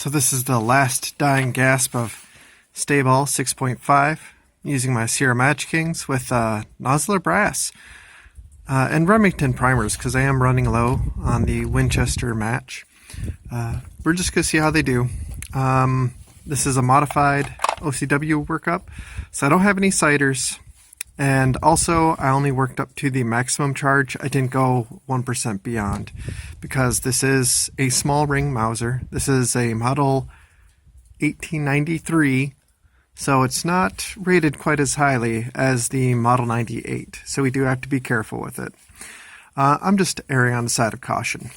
So this is the last dying gasp of Staball 6.5 using my Sierra Match Kings with nozzler brass and Remington primers because I am running low on the Winchester match. We're just going to see how they do. This is a modified OCW workup, so I don't have any sighters. And also, I only worked up to the maximum charge. I didn't go 1% beyond because this is a small ring Mauser. This is a model 1893, so it's not rated quite as highly as the Model 98. So we do have to be careful with it. I'm just erring on the side of caution.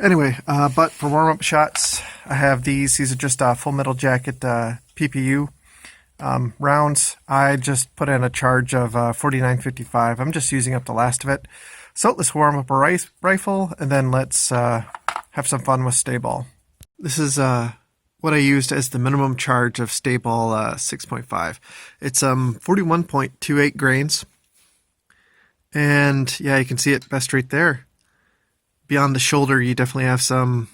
Anyway, but for warm-up shots, I have these. These are just Full Metal Jacket PPU. Rounds. I just put in a charge of 49.55. I'm just using up the last of it. So let's warm up a rifle and then let's have some fun with Staball. This is what I used as the minimum charge of Staball 6.5. It's 41.28 grains. And yeah, you can see it best right there. Beyond the shoulder, you definitely have some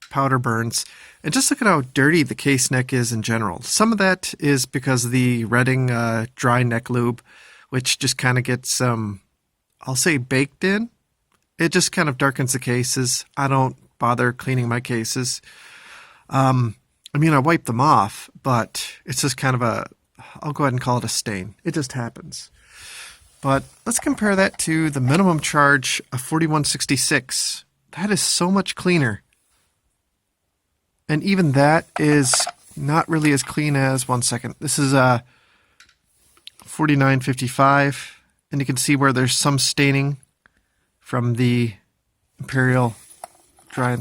powder burns. And just look at how dirty the case neck is in general. Some of that is because of the Redding dry neck lube, which just kind of gets, I'll say baked in. It just kind of darkens the cases. I don't bother cleaning my cases. I mean, I wipe them off, but it's just kind of I'll go ahead and call it a stain. It just happens. But let's compare that to the minimum charge of 41.66. That is so much cleaner. And even that is not really as clean as, one second, this is 49.55, and you can see where there's some staining from the Imperial dry.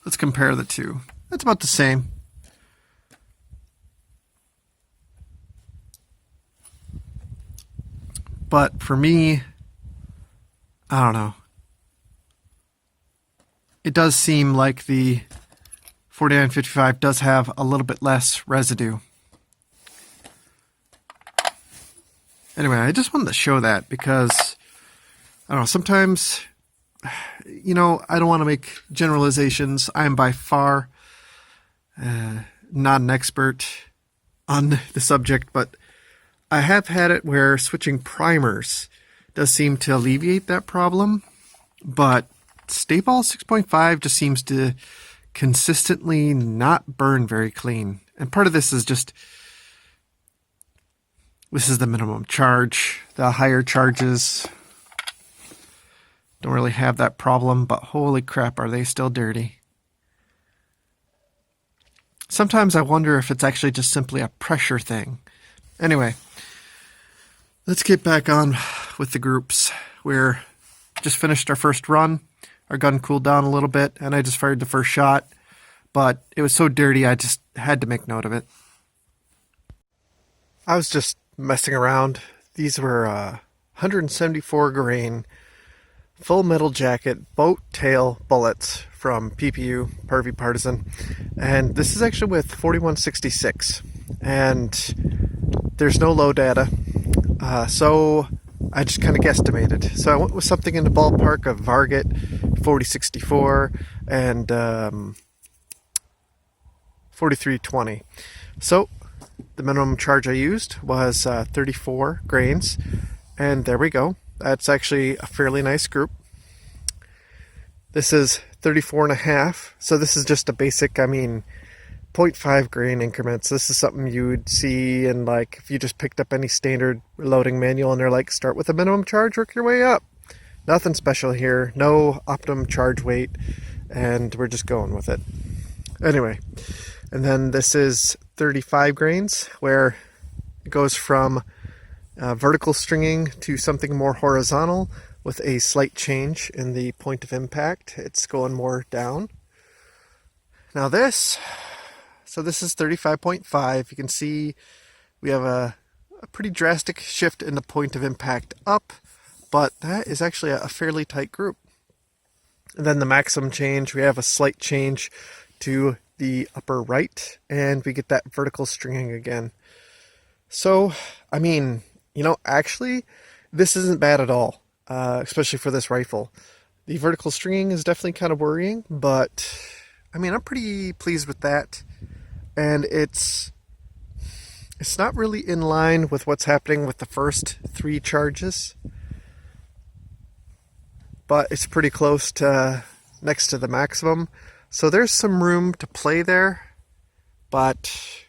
Let's compare the two. That's about the same. But for me, I don't know. It does seem like the 49.55 does have a little bit less residue. Anyway, I just wanted to show that because, I don't know, sometimes, you know, I don't want to make generalizations. I am by far not an expert on the subject, but I have had it where switching primers does seem to alleviate that problem, but Staball 6.5 just seems to consistently not burn very clean. And part of this is just, this is the minimum charge. The higher charges don't really have that problem, but holy crap, are they still dirty. Sometimes I wonder if it's actually just simply a pressure thing. Anyway, let's get back on with the groups. We're just finished our first run. Our gun cooled down a little bit, and I just fired the first shot. But it was so dirty, I just had to make note of it. I was just messing around. These were 174 grain Full Metal Jacket boat tail bullets from PPU, Parvy Partisan. And this is actually with 41.66. And there's no low data. So I just kind of guesstimated. So I went with something in the ballpark of Varget 4064 and 4320. So the minimum charge I used was 34 grains, and there we go. That's actually a fairly nice group. This is 34 and a half. So this is just a basic, 0.5 grain increments. This is something you would see in, like, if you just picked up any standard reloading manual and they're like, start with a minimum charge, work your way up. Nothing special here. No optimum charge weight, and we're just going with it. Anyway, and then this is 35 grains, where it goes from vertical stringing to something more horizontal with a slight change in the point of impact. It's going more down. Now this... So this is 35.5. You can see we have a pretty drastic shift in the point of impact up, but that is actually a fairly tight group. And then the maximum change, we have a slight change to the upper right, and we get that vertical stringing again. So, actually, this isn't bad at all, especially for this rifle. The vertical stringing is definitely kind of worrying, but I mean, I'm pretty pleased with that. And it's not really in line with what's happening with the first 3 charges, but it's pretty close to next to the maximum. So there's some room to play there, but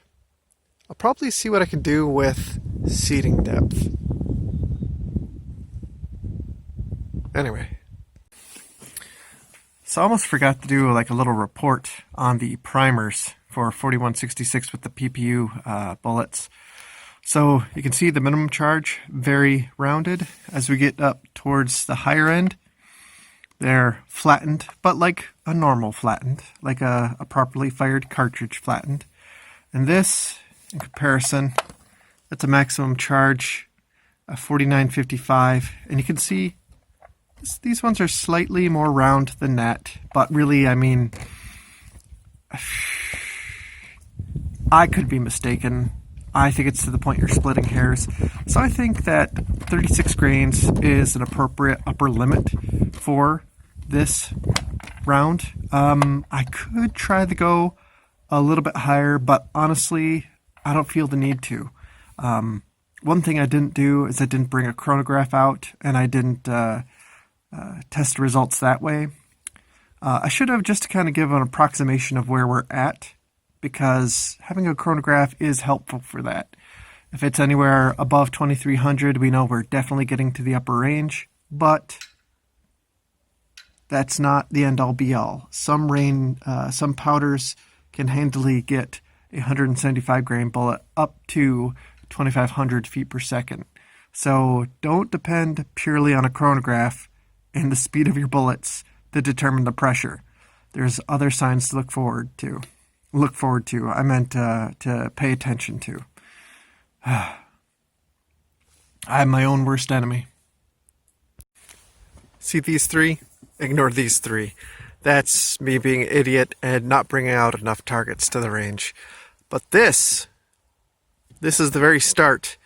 I'll probably see what I can do with seating depth. Anyway. So I almost forgot to do like a little report on the primers for 4166 with the PPU bullets. So you can see the minimum charge, very rounded. As we get up towards the higher end, they're flattened, but like a normal flattened, like a properly fired cartridge flattened. And this, in comparison, that's a maximum charge of 4955, and you can see these ones are slightly more round than that, but really, I mean, I could be mistaken. I think it's to the point you're splitting hairs. So I think that 36 grains is an appropriate upper limit for this round. I could try to go a little bit higher, but honestly, I don't feel the need to. One thing I didn't do is I didn't bring a chronograph out, and I didn't test results that way. I should have, just to kind of give an approximation of where we're at, because having a chronograph is helpful for that. If it's anywhere above 2300, we know we're definitely getting to the upper range, but that's not the end all be all. Some powders can handily get a 175 grain bullet up to 2500 feet per second. So don't depend purely on a chronograph and the speed of your bullets to determine the pressure. There's other signs to look forward to. I meant to pay attention to. I'm my own worst enemy. See these 3? Ignore these 3. That's me being an idiot and not bringing out enough targets to the range. But this is the very start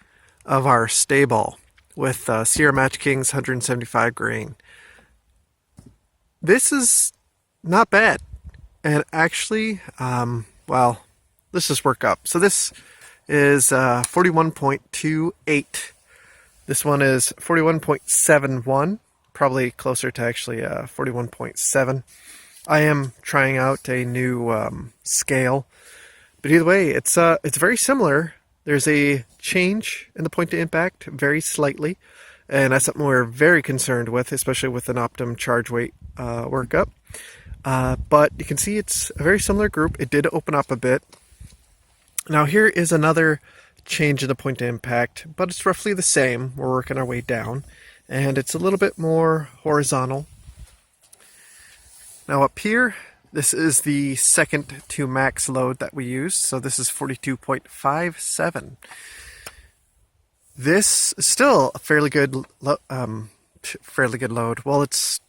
of our Staball with Sierra Match King's 175 grain. This is not bad. And actually, well, let's just work up. So this is 41.28. This one is 41.71, probably closer to actually 41.7. I am trying out a new scale, but either way, it's very similar. There's a change in the point to impact, very slightly, and that's something we're very concerned with, especially with an Optum charge weight workup. But you can see it's a very similar group. It did open up a bit. Now here is another change in the point to impact, but it's roughly the same. We're working our way down, and it's a little bit more horizontal. Now up here, this is the second to max load that we used. So this is 42.57. This is still a fairly good load. Well, it's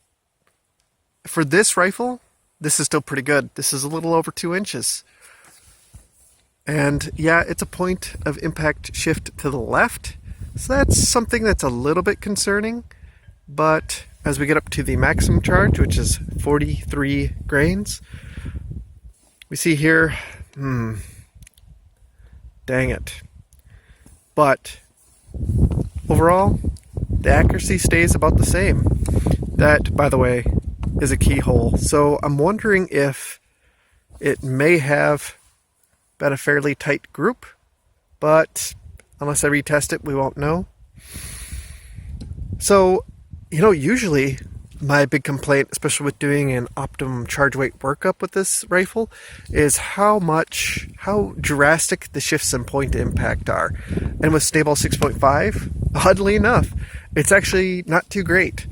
for this rifle, this is still pretty good. This is a little over 2 inches. And yeah, it's a point of impact shift to the left. So that's something that's a little bit concerning. But as we get up to the maximum charge, which is 43 grains, we see here, dang it. But overall, the accuracy stays about the same. That, by the way, is a keyhole. So I'm wondering if it may have been a fairly tight group, but unless I retest it, we won't know. So, usually my big complaint, especially with doing an Optum charge weight workup with this rifle, is how drastic the shifts in point to impact are. And with Staball 6.5, oddly enough, it's actually not too great.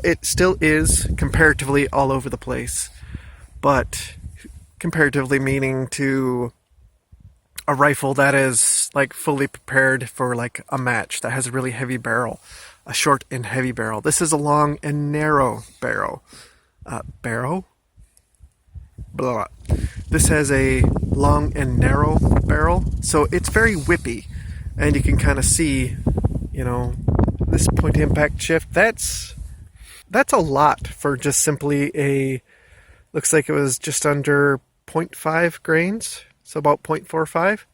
It still is comparatively all over the place, but comparatively meaning to a rifle that is like fully prepared for like a match that has a really heavy barrel, a short and heavy barrel. This is a long and narrow barrel. Blah. This has a long and narrow barrel, so it's very whippy, and you can kind of see, this point to impact shift. That's that's a lot for just simply a, looks like it was just under 0.5 grains, so about 0.45.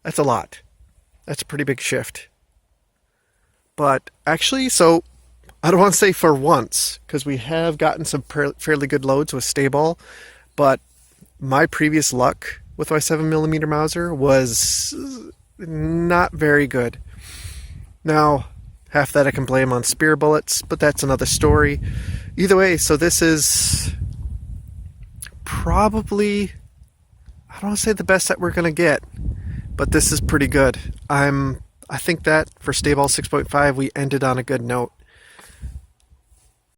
That's a lot. That's a pretty big shift. But actually, so I don't want to say for once, because we have gotten some fairly good loads with Staball, but my previous luck with my 7mm Mauser was not very good. Now, half that I can blame on spear bullets, but that's another story. Either way, so this is probably, I don't want to say the best that we're going to get, but this is pretty good. I think that for Staball 6.5, we ended on a good note.